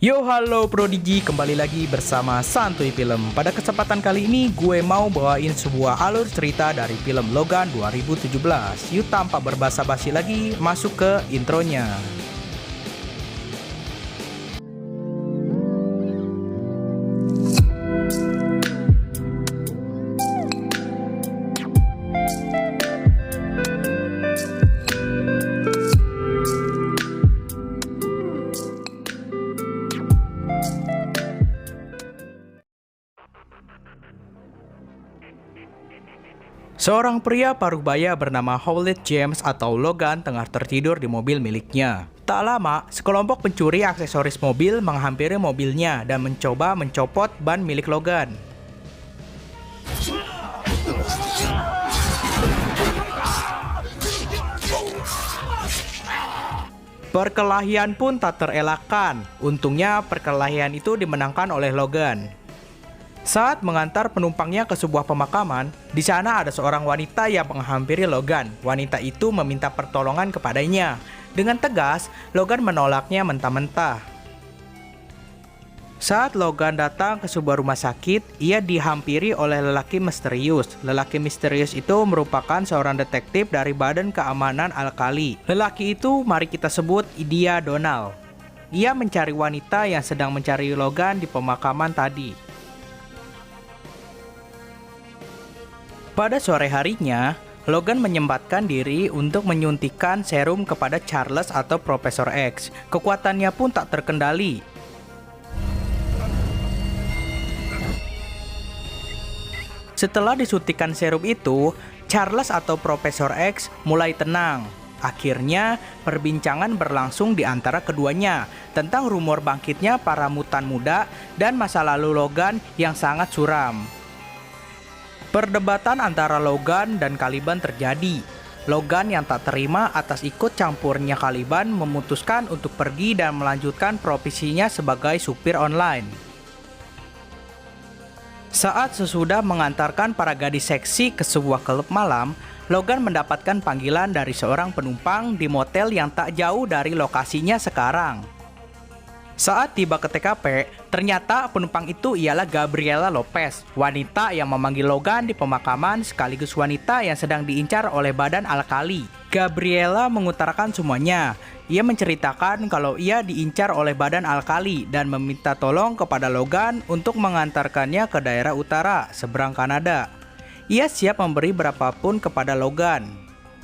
Yo halo Prodigi, kembali lagi bersama Santuy Film. Pada kesempatan kali ini gue mau bawain sebuah alur cerita dari film Logan 2017. Yuk tanpa berbasa-basi lagi, masuk ke intronya. Seorang pria parubaya bernama Howlett James atau Logan tengah tertidur di mobil miliknya. Tak lama, sekelompok pencuri aksesoris mobil menghampiri mobilnya dan mencoba mencopot ban milik Logan. Perkelahian pun tak terelakkan. Untungnya perkelahian itu dimenangkan oleh Logan. Saat mengantar penumpangnya ke sebuah pemakaman, di sana ada seorang wanita yang menghampiri Logan. Wanita itu meminta pertolongan kepadanya. Dengan tegas, Logan menolaknya mentah-mentah. Saat Logan datang ke sebuah rumah sakit, ia dihampiri oleh lelaki misterius. Lelaki misterius itu merupakan seorang detektif dari Badan Keamanan Alkali. Lelaki itu mari kita sebut dia Donald. Ia mencari wanita yang sedang mencari Logan di pemakaman tadi. Pada sore harinya, Logan menyempatkan diri untuk menyuntikkan serum kepada Charles atau Profesor X. Kekuatannya pun tak terkendali. Setelah disuntikkan serum itu, Charles atau Profesor X mulai tenang. Akhirnya, perbincangan berlangsung di antara keduanya tentang rumor bangkitnya para mutan muda dan masa lalu Logan yang sangat suram. Perdebatan antara Logan dan Caliban terjadi. Logan yang tak terima atas ikut campurnya Caliban memutuskan untuk pergi dan melanjutkan profesinya sebagai supir online. Saat sesudah mengantarkan para gadis seksi ke sebuah klub malam, Logan mendapatkan panggilan dari seorang penumpang di motel yang tak jauh dari lokasinya sekarang. Saat tiba ke TKP, ternyata penumpang itu ialah Gabriela Lopez, wanita yang memanggil Logan di pemakaman sekaligus wanita yang sedang diincar oleh Badan Alkali. Gabriela mengutarakan semuanya. Ia menceritakan kalau ia diincar oleh Badan Alkali dan meminta tolong kepada Logan untuk mengantarkannya ke daerah utara, seberang Kanada. Ia siap memberi berapapun kepada Logan.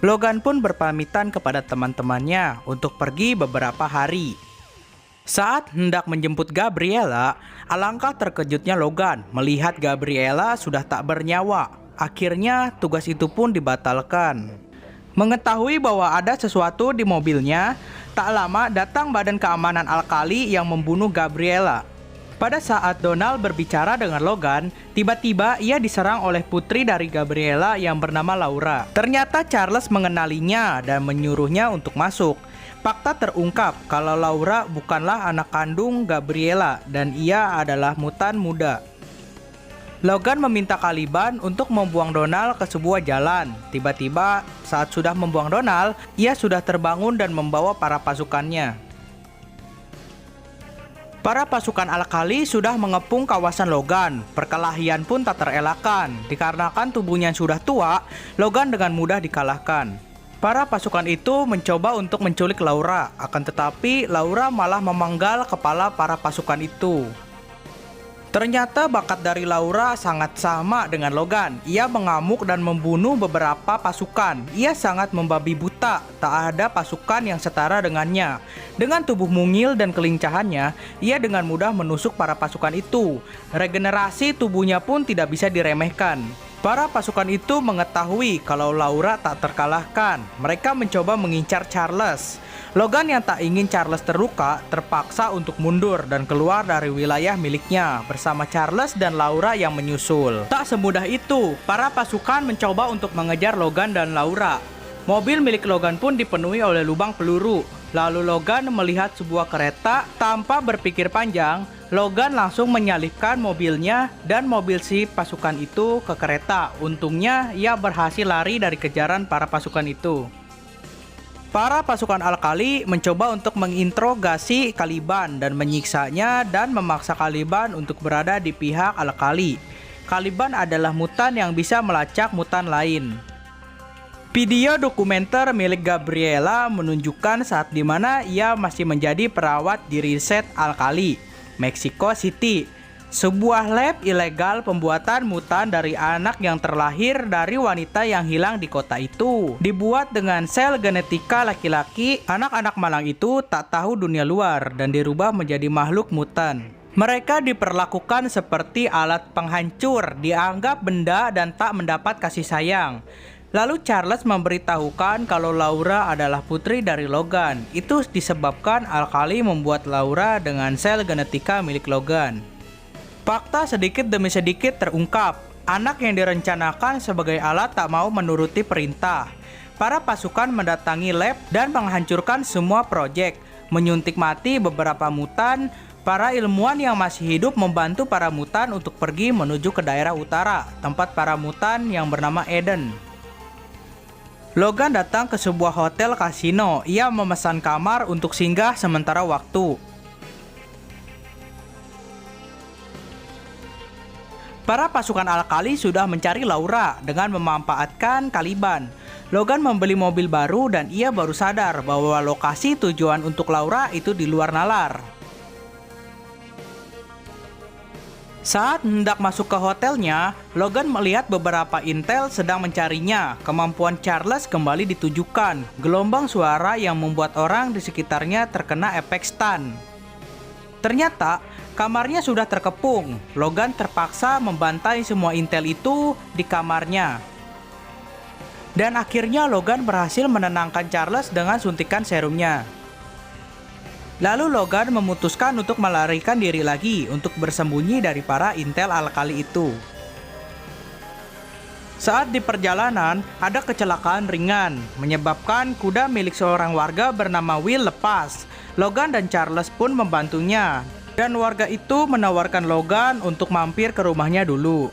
Logan pun berpamitan kepada teman-temannya untuk pergi beberapa hari. Saat hendak menjemput Gabriela, alangkah terkejutnya Logan melihat Gabriela sudah tak bernyawa. Akhirnya tugas itu pun dibatalkan. Mengetahui bahwa ada sesuatu di mobilnya, tak lama datang Badan Keamanan Alkali yang membunuh Gabriela. Pada saat Donald berbicara dengan Logan, tiba-tiba ia diserang oleh putri dari Gabriela yang bernama Laura. Ternyata Charles mengenalinya dan menyuruhnya untuk masuk. Fakta terungkap kalau Laura bukanlah anak kandung Gabriela dan ia adalah mutan muda. Logan meminta Caliban untuk membuang Donald ke sebuah jalan. Tiba-tiba saat sudah membuang Donald, ia sudah terbangun dan membawa para pasukannya. Para pasukan Alkali sudah mengepung kawasan Logan. Perkelahian pun tak terelakkan. Dikarenakan tubuhnya sudah tua, Logan dengan mudah dikalahkan. Para pasukan itu mencoba untuk menculik Laura, akan tetapi Laura malah memenggal kepala para pasukan itu. Ternyata bakat dari Laura sangat sama dengan Logan. Ia mengamuk dan membunuh beberapa pasukan. Ia sangat membabi buta, tak ada pasukan yang setara dengannya. Dengan tubuh mungil dan kelincahannya, ia dengan mudah menusuk para pasukan itu. Regenerasi tubuhnya pun tidak bisa diremehkan. Para pasukan itu mengetahui kalau Laura tak terkalahkan. Mereka mencoba mengincar Charles. Logan yang tak ingin Charles terluka terpaksa untuk mundur dan keluar dari wilayah miliknya bersama Charles dan Laura yang menyusul. Tak semudah itu, para pasukan mencoba untuk mengejar Logan dan Laura. Mobil milik Logan pun dipenuhi oleh lubang peluru. Lalu Logan melihat sebuah kereta. Tanpa berpikir panjang, Logan langsung menyalipkan mobilnya dan mobil si pasukan itu ke kereta. Untungnya ia berhasil lari dari kejaran para pasukan itu. Para pasukan Alkali mencoba untuk menginterogasi Caliban dan menyiksanya dan memaksa Caliban untuk berada di pihak Alkali. Caliban adalah mutan yang bisa melacak mutan lain. Video dokumenter milik Gabriela menunjukkan saat dimana ia masih menjadi perawat di Reset Alkali, Mexico City. Sebuah lab ilegal pembuatan mutan dari anak yang terlahir dari wanita yang hilang di kota itu. Dibuat dengan sel genetika laki-laki, anak-anak malang itu tak tahu dunia luar dan dirubah menjadi makhluk mutan. Mereka diperlakukan seperti alat penghancur, dianggap benda dan tak mendapat kasih sayang. Lalu Charles memberitahukan kalau Laura adalah putri dari Logan. Itu disebabkan Alkali membuat Laura dengan sel genetika milik Logan. Fakta sedikit demi sedikit terungkap. Anak yang direncanakan sebagai alat tak mau menuruti perintah. Para pasukan mendatangi lab dan menghancurkan semua proyek, menyuntik mati beberapa mutan. Para ilmuwan yang masih hidup membantu para mutan untuk pergi menuju ke daerah utara, tempat para mutan yang bernama Eden. Logan datang ke sebuah hotel kasino. Ia memesan kamar untuk singgah sementara waktu. Para pasukan Alkali sudah mencari Laura dengan memanfaatkan Caliban. Logan membeli mobil baru dan ia baru sadar bahwa lokasi tujuan untuk Laura itu di luar nalar. Saat hendak masuk ke hotelnya, Logan melihat beberapa intel sedang mencarinya. Kemampuan Charles kembali ditujukan. Gelombang suara yang membuat orang di sekitarnya terkena efek stun. Ternyata, kamarnya sudah terkepung. Logan terpaksa membantai semua intel itu di kamarnya. Dan akhirnya Logan berhasil menenangkan Charles dengan suntikan serumnya. Lalu Logan memutuskan untuk melarikan diri lagi untuk bersembunyi dari para intel Alkali itu. Saat di perjalanan, ada kecelakaan ringan, menyebabkan kuda milik seorang warga bernama Will lepas. Logan dan Charles pun membantunya, dan warga itu menawarkan Logan untuk mampir ke rumahnya dulu.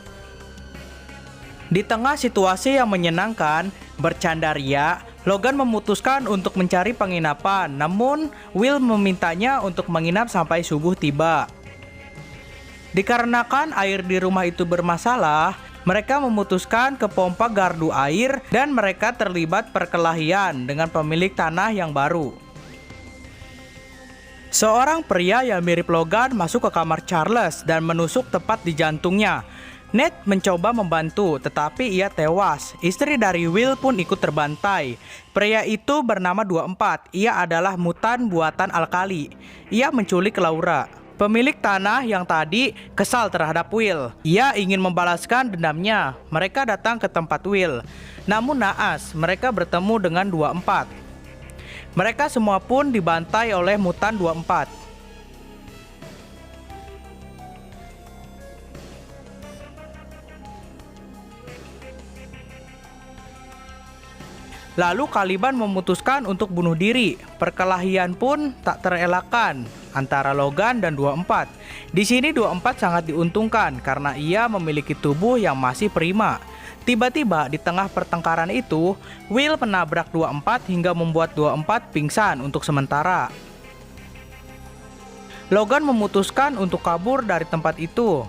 Di tengah situasi yang menyenangkan, bercanda ria, Logan memutuskan untuk mencari penginapan, namun Will memintanya untuk menginap sampai subuh tiba. Dikarenakan air di rumah itu bermasalah, mereka memutuskan ke pompa gardu air dan mereka terlibat perkelahian dengan pemilik tanah yang baru. Seorang pria yang mirip Logan masuk ke kamar Charles dan menusuk tepat di jantungnya. Ned mencoba membantu, tetapi ia tewas. Istri dari Will pun ikut terbantai. Pria itu bernama 24. Ia adalah mutan buatan Alkali. Ia menculik Laura. Pemilik tanah yang tadi kesal terhadap Will. Ia ingin membalaskan dendamnya. Mereka datang ke tempat Will. Namun naas, mereka bertemu dengan 24. Mereka semua pun dibantai oleh mutan 24. Lalu Caliban memutuskan untuk bunuh diri. Perkelahian pun tak terelakkan antara Logan dan 24. Di sini 24 sangat diuntungkan karena ia memiliki tubuh yang masih prima. Tiba-tiba di tengah pertengkaran itu, Will menabrak 24 hingga membuat 24 pingsan untuk sementara. Logan memutuskan untuk kabur dari tempat itu.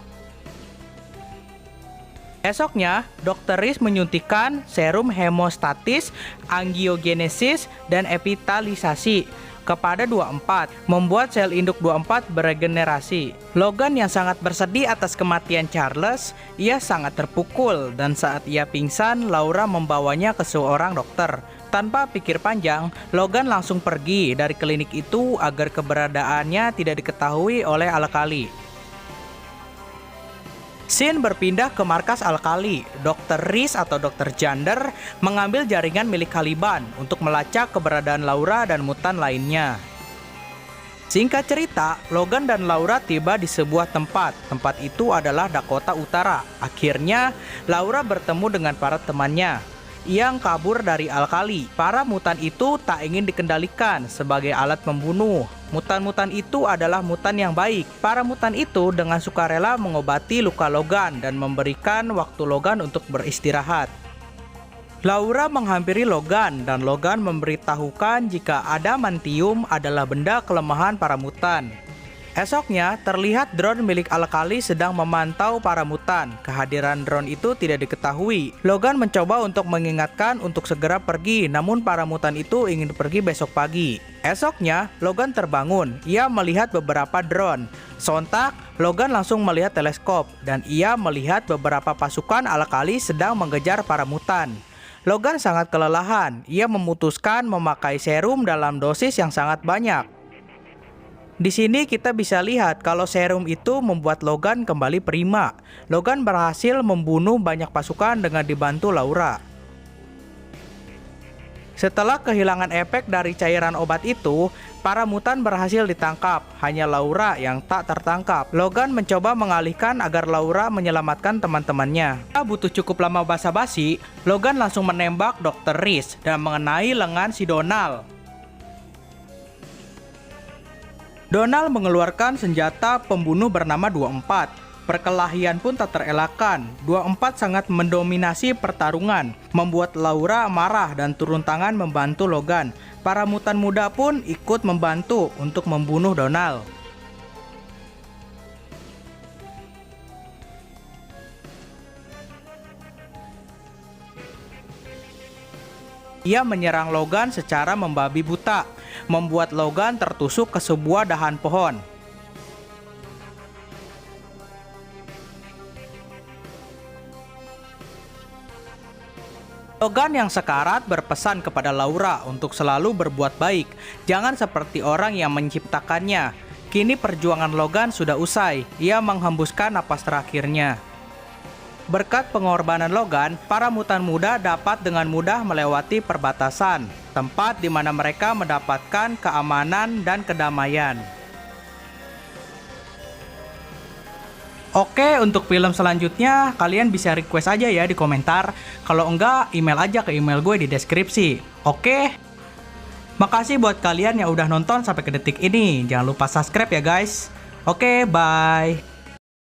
Esoknya, Dr. Reese menyuntikkan serum hemostatis, angiogenesis, dan epitalisasi kepada 24, membuat sel induk 24 beregenerasi. Logan yang sangat bersedih atas kematian Charles, ia sangat terpukul dan saat ia pingsan, Laura membawanya ke seorang dokter. Tanpa pikir panjang, Logan langsung pergi dari klinik itu agar keberadaannya tidak diketahui oleh Alkali. Scene berpindah ke markas Alkali. Dr. Reese atau Dr. Jander mengambil jaringan milik Caliban untuk melacak keberadaan Laura dan mutan lainnya. Singkat cerita, Logan dan Laura tiba di sebuah tempat. Tempat itu adalah Dakota Utara. Akhirnya, Laura bertemu dengan para temannya yang kabur dari Alkali. Para mutan itu tak ingin dikendalikan sebagai alat membunuh. Mutan-mutan itu adalah mutan yang baik. Para mutan itu dengan sukarela mengobati luka Logan dan memberikan waktu Logan untuk beristirahat. Laura menghampiri Logan dan Logan memberitahukan jika adamantium adalah benda kelemahan para mutan. Esoknya, terlihat drone milik Alkali sedang memantau para mutan. Kehadiran drone itu tidak diketahui. Logan mencoba untuk mengingatkan untuk segera pergi, namun para mutan itu ingin pergi besok pagi. Esoknya, Logan terbangun. Ia melihat beberapa drone. Sontak, Logan langsung melihat teleskop, dan ia melihat beberapa pasukan Alkali sedang mengejar para mutan. Logan sangat kelelahan. Ia memutuskan memakai serum dalam dosis yang sangat banyak. Di sini kita bisa lihat kalau serum itu membuat Logan kembali prima. Logan berhasil membunuh banyak pasukan dengan dibantu Laura. Setelah kehilangan efek dari cairan obat itu, para mutan berhasil ditangkap. Hanya Laura yang tak tertangkap. Logan mencoba mengalihkan agar Laura menyelamatkan teman-temannya. Setelah butuh cukup lama basa-basi, Logan langsung menembak Dr. Reese dan mengenai lengan si Donald. Donald mengeluarkan senjata pembunuh bernama 24. Perkelahian pun tak terelakkan. 24 sangat mendominasi pertarungan, membuat Laura marah dan turun tangan membantu Logan. Para mutan muda pun ikut membantu untuk membunuh Donald. Ia menyerang Logan secara membabi buta, membuat Logan tertusuk ke sebuah dahan pohon. Logan yang sekarat berpesan kepada Laura untuk selalu berbuat baik, jangan seperti orang yang menciptakannya. Kini perjuangan Logan sudah usai, ia menghembuskan napas terakhirnya. Berkat pengorbanan Logan, para mutan muda dapat dengan mudah melewati perbatasan, tempat di mana mereka mendapatkan keamanan dan kedamaian. Oke, untuk film selanjutnya kalian bisa request aja ya di komentar. Kalau enggak, email aja ke email gue di deskripsi. Oke? Makasih buat kalian yang udah nonton sampai ke detik ini. Jangan lupa subscribe ya guys. Oke, bye.